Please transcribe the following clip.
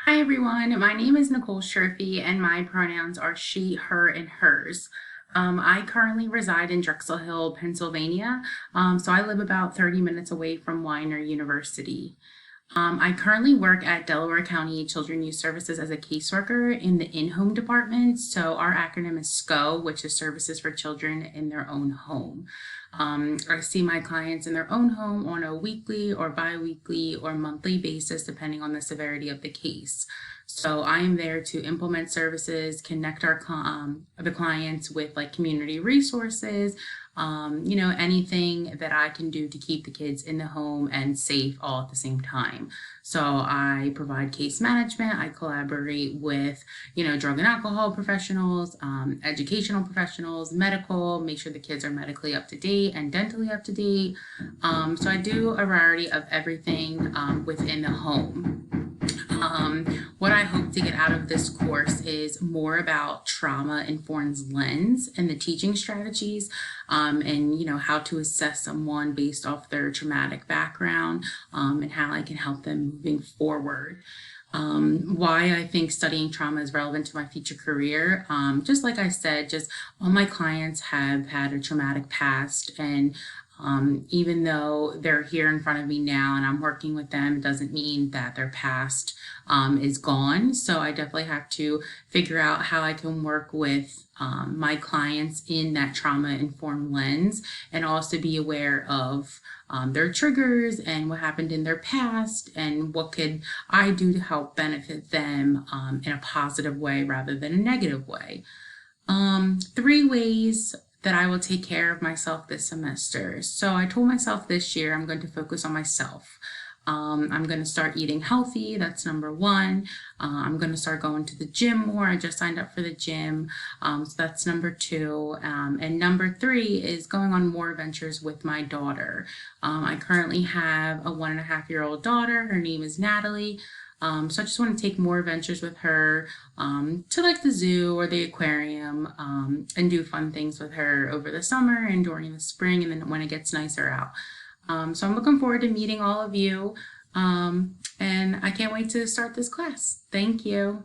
Hi everyone, my name is Nicole Sherfy and my pronouns are she, her, and hers. I currently reside in Drexel Hill, Pennsylvania, so I live about 30 minutes away from Weiner University. I currently work at Delaware County Children Youth Services as a caseworker in the in-home department. So our acronym is SCO, which is Services for Children in Their Own Home. I see my clients in their own home on a weekly or bi-weekly or monthly basis, depending on the severity of the case. So I am there to implement services, connect the clients with like community resources, anything that I can do to keep the kids in the home and safe all at the same time. So I provide case management. I collaborate with, drug and alcohol professionals, educational professionals, medical, make sure the kids are medically up to date and dentally up to date. So I do a variety of everything within the home. What I hope to get out of this course is more about trauma-informed lens and the teaching strategies, and how to assess someone based off their traumatic background, and how I can help them moving forward. Why I think studying trauma is relevant to my future career. Just like I said, just all my clients have had a traumatic past, and even though they're here in front of me now and I'm working with them, it doesn't mean that their past is gone. So I definitely have to figure out how I can work with my clients in that trauma-informed lens, and also be aware of their triggers and what happened in their past, and what could I do to help benefit them in a positive way rather than a negative way. 3 ways that I will take care of myself this semester. So I told myself this year I'm going to focus on myself. I'm going to start eating healthy. That's number 1. I'm going to start going to the gym more. I just signed up for the gym. So that's number 2. And number 3 is going on more adventures with my daughter. I currently have a 1.5-year-old daughter. Her name is Natalie. So I just want to take more adventures with her, to like the zoo or the aquarium, and do fun things with her over the summer and during the spring, and then when it gets nicer out. So I'm looking forward to meeting all of you, and I can't wait to start this class. Thank you.